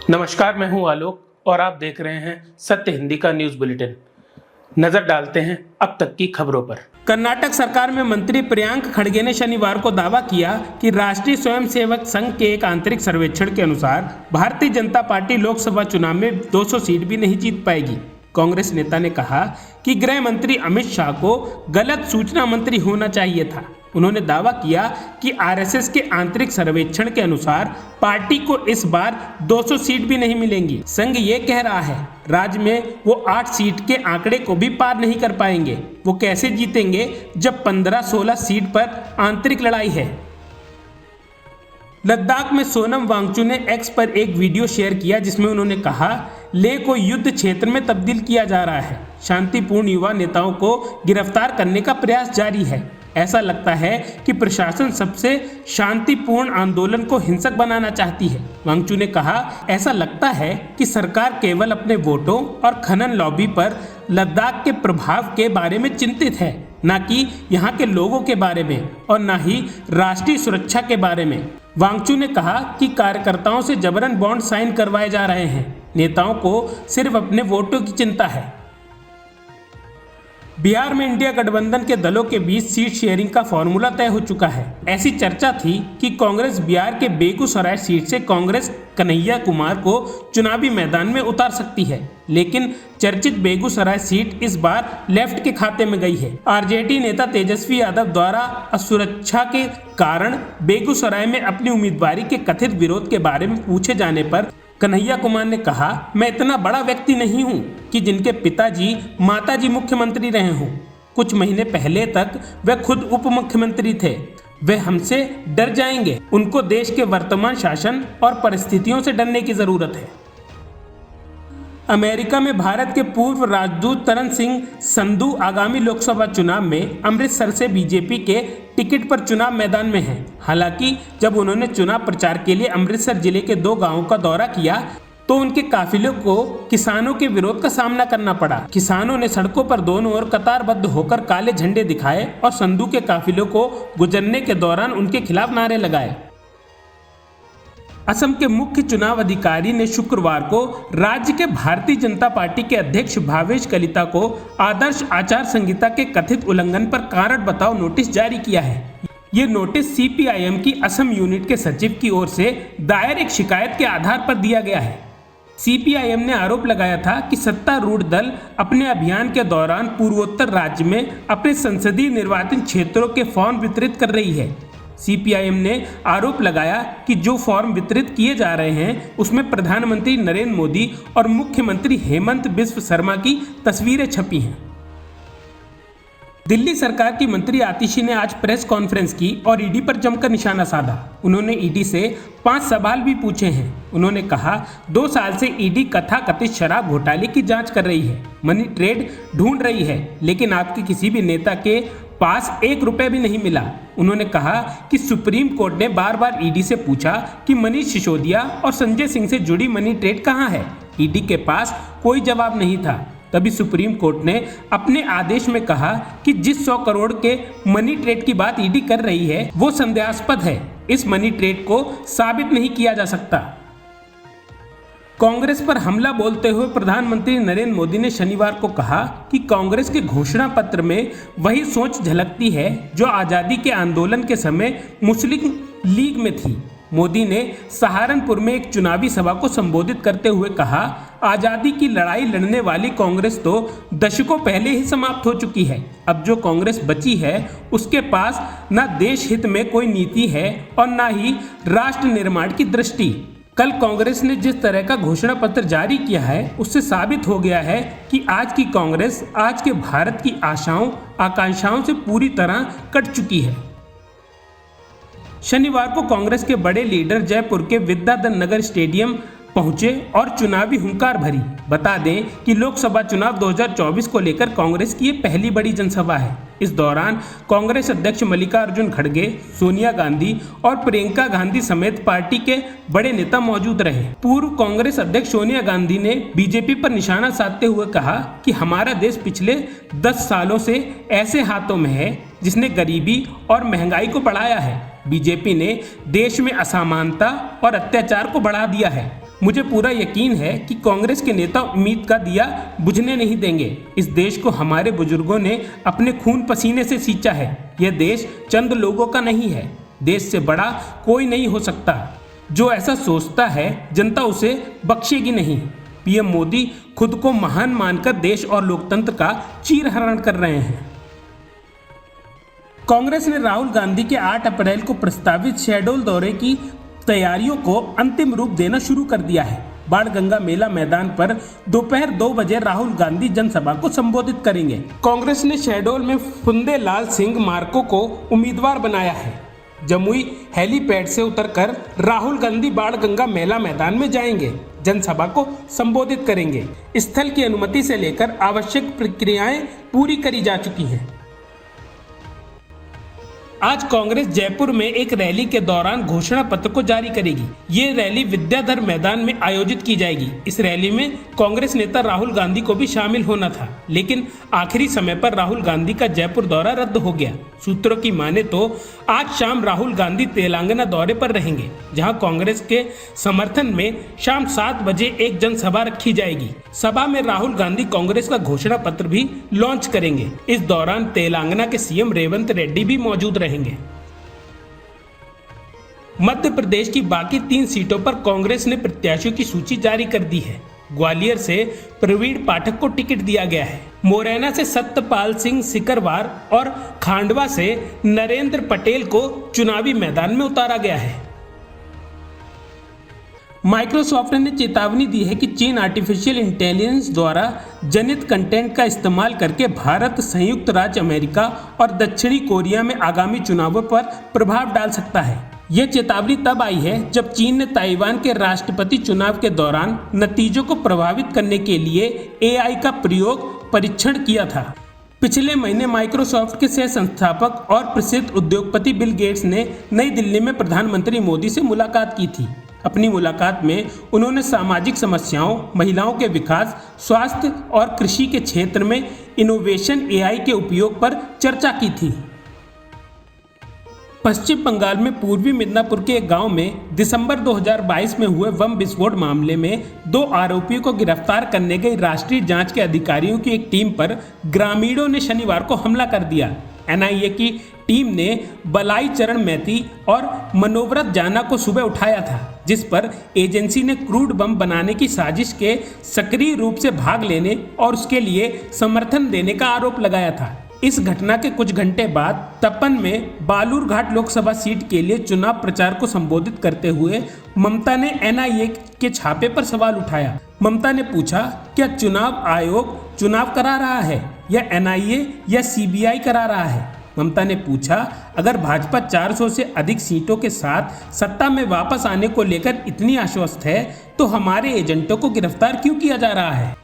नमस्कार, मैं हूं आलोक और आप देख रहे हैं सत्य हिंदी का न्यूज बुलेटिन। नजर डालते हैं अब तक की खबरों पर। कर्नाटक सरकार में मंत्री प्रियांक खड़गे ने शनिवार को दावा किया कि राष्ट्रीय स्वयंसेवक संघ के एक आंतरिक सर्वेक्षण के अनुसार भारतीय जनता पार्टी लोकसभा चुनाव में 200 सीट भी नहीं जीत पाएगी। कांग्रेस नेता ने कहा कि गृह मंत्री अमित शाह को गलत सूचना मंत्री होना चाहिए था। उन्होंने दावा किया कि आरएसएस के आंतरिक सर्वेक्षण के अनुसार पार्टी को इस बार 200 सीट भी नहीं मिलेंगी। संघ ये कह रहा है राज्य में वो 8 सीट के आंकड़े को भी पार नहीं कर पाएंगे। वो कैसे जीतेंगे जब 15-16 सीट पर आंतरिक लड़ाई है। लद्दाख में सोनम वांगचुक ने एक्स पर एक वीडियो शेयर किया जिसमें उन्होंने कहा लेह को युद्ध क्षेत्र में तब्दील किया जा रहा है। शांतिपूर्ण युवा नेताओं को गिरफ्तार करने का प्रयास जारी है। ऐसा लगता है कि प्रशासन सबसे शांतिपूर्ण आंदोलन को हिंसक बनाना चाहती है। वांगचुक ने कहा ऐसा लगता है कि सरकार केवल अपने वोटों और खनन लॉबी पर लद्दाख के प्रभाव के बारे में चिंतित है, न कि यहाँ के लोगों के बारे में और न ही राष्ट्रीय सुरक्षा के बारे में। वांगचुक ने कहा कि कार्यकर्ताओं से जबरन बॉन्ड साइन करवाए जा रहे हैं। नेताओं को सिर्फ अपने वोटों की चिंता है। बिहार में इंडिया गठबंधन के दलों के बीच सीट शेयरिंग का फॉर्मूला तय हो चुका है। ऐसी चर्चा थी कि कांग्रेस बिहार के बेगूसराय सीट से कांग्रेस कन्हैया कुमार को चुनावी मैदान में उतार सकती है, लेकिन चर्चित बेगूसराय सीट इस बार लेफ्ट के खाते में गई है। आरजेडी नेता तेजस्वी यादव द्वारा असुरक्षा के कारण बेगूसराय में अपनी उम्मीदवारी के कथित विरोध के बारे में पूछे जाने पर कन्हैया कुमार ने कहा मैं इतना बड़ा व्यक्ति नहीं हूं कि जिनके पिताजी माताजी मुख्यमंत्री रहे हों। कुछ महीने पहले तक वे खुद उप मुख्यमंत्री थे। वे हमसे डर जाएंगे। उनको देश के वर्तमान शासन और परिस्थितियों से डरने की जरूरत है। अमेरिका में भारत के पूर्व राजदूत तरन सिंह संधू आगामी लोकसभा चुनाव में अमृतसर से बीजेपी के टिकट पर चुनाव मैदान में हैं। हालांकि जब उन्होंने चुनाव प्रचार के लिए अमृतसर जिले के 2 गांवों का दौरा किया तो उनके काफिले को किसानों के विरोध का सामना करना पड़ा। किसानों ने सड़कों पर दोनों ओर कतारबद्ध होकर काले झंडे दिखाए और संधू के काफिलों को गुजरने के दौरान उनके खिलाफ नारे लगाए। असम के मुख्य चुनाव अधिकारी ने शुक्रवार को राज्य के भारतीय जनता पार्टी के अध्यक्ष भावेश कलिता को आदर्श आचार संहिता के कथित उल्लंघन पर कारण बताओ नोटिस जारी किया है। ये नोटिस सीपीआईएम की असम यूनिट के सचिव की ओर से दायर एक शिकायत के आधार पर दिया गया है। सीपीआईएम ने आरोप लगाया था कि सत्तारूढ़ दल अपने अभियान के दौरान पूर्वोत्तर राज्य में अपने संसदीय निर्वाचन क्षेत्रों के फॉर्म वितरित कर रही है। सीपीआईएम ने आरोप लगाया कि जो फॉर्म वितरित किए जा रहे हैं उसमें प्रधानमंत्री नरेंद्र मोदी और मुख्यमंत्री हेमंत बिस्व शर्मा की तस्वीरें छपी हैं। दिल्ली सरकार की मंत्री आतिशी ने आज प्रेस कॉन्फ्रेंस की और ईडी पर जमकर निशाना साधा। उन्होंने ईडी से 5 सवाल भी पूछे हैं। उन्होंने कहा 2 साल से ईडी कथित शराब घोटाले की जांच कर रही है, मनी ट्रेड ढूंढ रही है, लेकिन आपके किसी भी नेता के पास 1 रुपये भी नहीं मिला। उन्होंने कहा कि सुप्रीम कोर्ट ने बार बार ईडी से पूछा कि मनीष सिसोदिया और संजय सिंह से जुड़ी मनी ट्रेड कहाँ है। ईडी के पास कोई जवाब नहीं था। तभी सुप्रीम कोर्ट ने अपने आदेश में कहा कि जिस 100 करोड़ के मनी ट्रेड की बात ईडी कर रही है वो संदेहास्पद है। इस मनी ट्रेड को साबित नहीं किया जा सकता। कांग्रेस पर हमला बोलते हुए प्रधानमंत्री नरेंद्र मोदी ने शनिवार को कहा कि कांग्रेस के घोषणा पत्र में वही सोच झलकती है जो आज़ादी के आंदोलन के समय मुस्लिम लीग में थी। मोदी ने सहारनपुर में एक चुनावी सभा को संबोधित करते हुए कहा आज़ादी की लड़ाई लड़ने वाली कांग्रेस तो दशकों पहले ही समाप्त हो चुकी है। अब जो कांग्रेस बची है उसके पास न देश हित में कोई नीति है और न ही राष्ट्र निर्माण की दृष्टि। कल कांग्रेस ने जिस तरह का घोषणा पत्र जारी किया है उससे साबित हो गया है कि आज की कांग्रेस आज के भारत की आशाओं आकांक्षाओं से पूरी तरह कट चुकी है। शनिवार को कांग्रेस के बड़े लीडर जयपुर के विद्याधर नगर स्टेडियम पहुंचे और चुनावी हुंकार भरी। बता दें कि लोकसभा चुनाव 2024 को लेकर कांग्रेस की ये पहली बड़ी जनसभा है। इस दौरान कांग्रेस अध्यक्ष मल्लिकार्जुन खड़गे, सोनिया गांधी और प्रियंका गांधी समेत पार्टी के बड़े नेता मौजूद रहे। पूर्व कांग्रेस अध्यक्ष सोनिया गांधी ने बीजेपी पर निशाना साधते हुए कहा कि हमारा देश पिछले 10 सालों से ऐसे हाथों में है जिसने गरीबी और महंगाई को बढ़ाया है। बीजेपी ने देश में असमानता और अत्याचार को बढ़ा दिया है। मुझे पूरा यकीन है कि कांग्रेस के नेता उम्मीद का दिया बुझने नहीं देंगे। इस देश को हमारे बुजुर्गों ने अपने खून पसीने से सींचा है। यह देश चंद लोगों का नहीं है। देश से बड़ा कोई नहीं हो सकता। जो ऐसा सोचता है जनता उसे बख्शेगी नहीं। पीएम मोदी खुद को महान मानकर देश और लोकतंत्र का चीरहरण कर रहे हैं। कांग्रेस ने राहुल गांधी के 8 अप्रैल को प्रस्तावित शहडोल दौरे की तैयारियों को अंतिम रूप देना शुरू कर दिया है। बाणगंगा मेला मैदान पर दोपहर 2 बजे राहुल गांधी जनसभा को संबोधित करेंगे। कांग्रेस ने शहडोल में फुंदे लाल सिंह मार्को को उम्मीदवार बनाया है। जमुई हेलीपैड से उतरकर राहुल गांधी बाणगंगा मेला मैदान में जाएंगे, जनसभा को संबोधित करेंगे। स्थल की अनुमति से लेकर आवश्यक प्रक्रियाएं पूरी करी जा चुकी हैं। आज कांग्रेस जयपुर में एक रैली के दौरान घोषणा पत्र को जारी करेगी। ये रैली विद्याधर मैदान में आयोजित की जाएगी। इस रैली में कांग्रेस नेता राहुल गांधी को भी शामिल होना था, लेकिन आखिरी समय पर राहुल गांधी का जयपुर दौरा रद्द हो गया। सूत्रों की माने तो आज शाम राहुल गांधी तेलंगाना दौरे पर रहेंगे, जहां कांग्रेस के समर्थन में शाम 7 बजे एक जनसभा रखी जाएगी। सभा में राहुल गांधी कांग्रेस का घोषणा पत्र भी लॉन्च करेंगे। इस दौरान तेलंगाना के सीएम रेवंत रेड्डी भी मौजूद रहेंगे। मध्य प्रदेश की बाकी 3 सीटों पर कांग्रेस ने प्रत्याशियों की सूची जारी कर दी है। ग्वालियर से प्रवीण पाठक को टिकट दिया गया है। मोरैना से सत्यपाल सिंह सिकरवार और खांडवा से नरेंद्र पटेल को चुनावी मैदान में उतारा गया है। माइक्रोसॉफ्ट ने चेतावनी दी है कि चीन आर्टिफिशियल इंटेलिजेंस द्वारा जनित कंटेंट का इस्तेमाल करके भारत, संयुक्त राज्य अमेरिका और दक्षिणी कोरिया में आगामी चुनावों पर प्रभाव डाल सकता है। यह चेतावनी तब आई है जब चीन ने ताइवान के राष्ट्रपति चुनाव के दौरान नतीजों को प्रभावित करने के लिए एआई का परीक्षण किया था। पिछले महीने माइक्रोसॉफ्ट के सह संस्थापक और प्रसिद्ध उद्योगपति बिल गेट्स ने नई दिल्ली में प्रधानमंत्री मोदी से मुलाकात की थी। अपनी मुलाकात में उन्होंने सामाजिक समस्याओं, महिलाओं के विकास, स्वास्थ्य और कृषि के क्षेत्र में इनोवेशन एआई के उपयोग पर चर्चा की थी। पश्चिम बंगाल में पूर्वी मिदनापुर के एक गांव में दिसंबर 2022 में हुए बम विस्फोट मामले में 2 आरोपियों को गिरफ्तार करने गई राष्ट्रीय जांच के अधिकारियों की एक टीम पर ग्रामीणों ने शनिवार को हमला कर दिया। एनआईए की टीम ने बलाई चरण मैती और मनोवरत जाना को सुबह उठाया था, जिस पर एजेंसी ने क्रूड बम बनाने की साजिश के सक्रिय रूप से भाग लेने और उसके लिए समर्थन देने का आरोप लगाया था। इस घटना के कुछ घंटे बाद तपन में बालूरघाट लोकसभा सीट के लिए चुनाव प्रचार को संबोधित करते हुए ममता ने एनआईए के छापे पर सवाल उठाया। ममता ने पूछा, क्या चुनाव आयोग चुनाव करा रहा है या एनआईए या सीबीआई करा रहा है? ममता ने पूछा, अगर भाजपा 400 से अधिक सीटों के साथ सत्ता में वापस आने को लेकर इतनी आश्वस्त है तो हमारे एजेंटों को गिरफ्तार क्यों किया जा रहा है?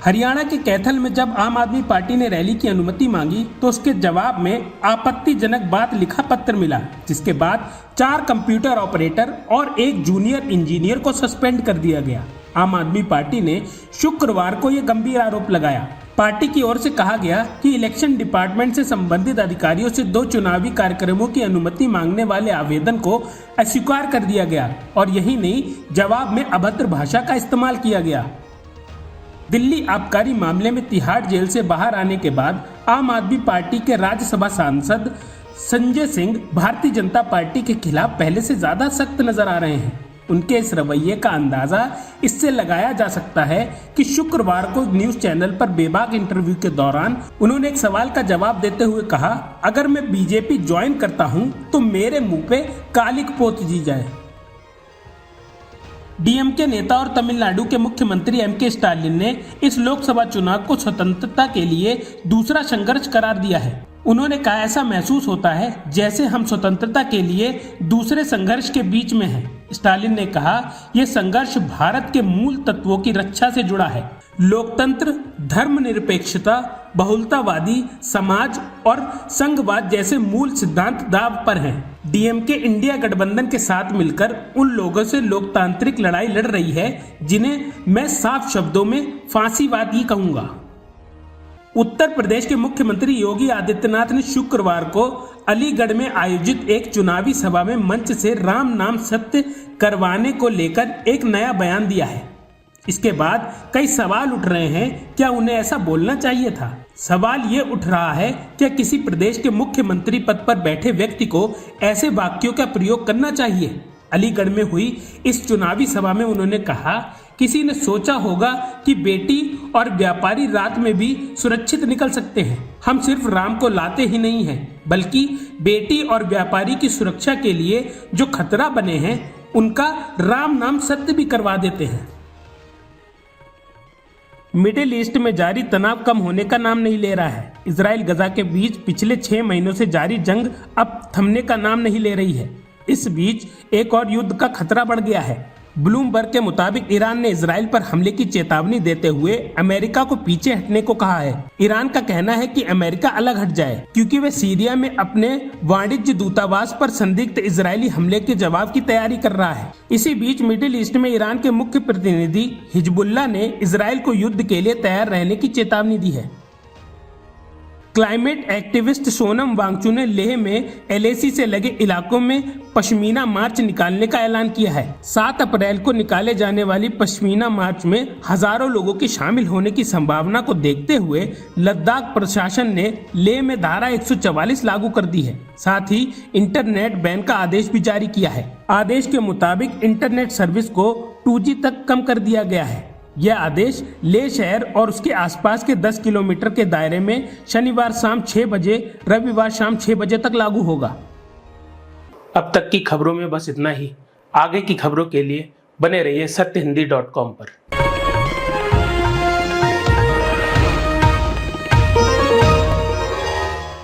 हरियाणा के कैथल में जब आम आदमी पार्टी ने रैली की अनुमति मांगी तो उसके जवाब में आपत्तिजनक बात लिखा पत्र मिला, जिसके बाद 4 कंप्यूटर ऑपरेटर और 1 जूनियर इंजीनियर को सस्पेंड कर दिया गया। आम आदमी पार्टी ने शुक्रवार को यह गंभीर आरोप लगाया। पार्टी की ओर से कहा गया कि इलेक्शन डिपार्टमेंट से संबंधित अधिकारियों से 2 चुनावी कार्यक्रमों की अनुमति मांगने वाले आवेदन को अस्वीकार कर दिया गया और यही नहीं, जवाब में अभद्र भाषा का इस्तेमाल किया गया। दिल्ली आबकारी मामले में तिहाड़ जेल से बाहर आने के बाद आम आदमी पार्टी के राज्यसभा सांसद संजय सिंह भारतीय जनता पार्टी के खिलाफ पहले से ज्यादा सख्त नजर आ रहे हैं। उनके इस रवैये का अंदाजा इससे लगाया जा सकता है कि शुक्रवार को न्यूज चैनल पर बेबाक इंटरव्यू के दौरान उन्होंने एक सवाल का जवाब देते हुए कहा, अगर मैं बीजेपी ज्वाइन करता हूं तो मेरे मुंह पे कालिक पोत दी जाए। डीएमके नेता और तमिलनाडु के मुख्यमंत्री एमके स्टालिन ने इस लोकसभा चुनाव को स्वतंत्रता के लिए दूसरा संघर्ष करार दिया है। उन्होंने कहा, ऐसा महसूस होता है जैसे हम स्वतंत्रता के लिए दूसरे संघर्ष के बीच में हैं। स्टालिन ने कहा, यह संघर्ष भारत के मूल तत्वों की रक्षा से जुड़ा है। लोकतंत्र, धर्मनिरपेक्षता, बहुलतावादी समाज और संघवाद जैसे मूल सिद्धांत दांव पर हैं। डीएमके इंडिया गठबंधन के साथ मिलकर उन लोगों से लोकतांत्रिक लड़ाई लड़ रही है जिन्हें मैं साफ शब्दों में फांसीवादी कहूंगा। उत्तर प्रदेश के मुख्यमंत्री योगी आदित्यनाथ ने शुक्रवार को अलीगढ़ में आयोजित एक चुनावी सभा में मंच से राम नाम सत्य करवाने को लेकर एक नया बयान दिया है। इसके बाद कई सवाल उठ रहे हैं, क्या उन्हें ऐसा बोलना चाहिए था? सवाल ये उठ रहा है, क्या किसी प्रदेश के मुख्यमंत्री पद पर बैठे व्यक्ति को ऐसे वाक्यों का प्रयोग करना चाहिए? अलीगढ़ में हुई इस चुनावी सभा में उन्होंने कहा, किसी ने सोचा होगा कि बेटी और व्यापारी रात में भी सुरक्षित निकल सकते हैं। हम सिर्फ राम को लाते ही नहीं हैं, बल्कि बेटी और व्यापारी की सुरक्षा के लिए जो खतरा बने हैं उनका राम नाम सत्य भी करवा देते हैं। मिडिल ईस्ट में जारी तनाव कम होने का नाम नहीं ले रहा है। इजराइल गजा के बीच पिछले 6 महीनों से जारी जंग अब थमने का नाम नहीं ले रही है। इस बीच एक और युद्ध का खतरा बढ़ गया है। ब्लूमबर्ग के मुताबिक ईरान ने इजराइल पर हमले की चेतावनी देते हुए अमेरिका को पीछे हटने को कहा है। ईरान का कहना है कि अमेरिका अलग हट जाए, क्योंकि वे सीरिया में अपने वाणिज्य दूतावास पर संदिग्ध इजरायली हमले के जवाब की तैयारी कर रहा है। इसी बीच मिडिल ईस्ट में ईरान के मुख्य प्रतिनिधि हिजबुल्लाह ने इजराइल को युद्ध के लिए तैयार रहने की चेतावनी दी है। क्लाइमेट एक्टिविस्ट सोनम वांगचू ने लेह में LAC से लगे इलाकों में पश्मीना मार्च निकालने का ऐलान किया है। 7 अप्रैल को निकाले जाने वाली पश्मीना मार्च में हजारों लोगों के शामिल होने की संभावना को देखते हुए लद्दाख प्रशासन ने लेह में धारा 144 लागू कर दी है। साथ ही इंटरनेट बैन का आदेश भी जारी किया है। आदेश के मुताबिक इंटरनेट सर्विस को 2G तक कम कर दिया गया है। यह आदेश लेह शहर और उसके आसपास के 10 किलोमीटर के दायरे में शनिवार शाम 6 बजे, रविवार शाम 6 बजे तक लागू होगा। अब तक की खबरों में बस इतना ही। आगे की खबरों के लिए बने रहिए सत्यहिंदी.com पर।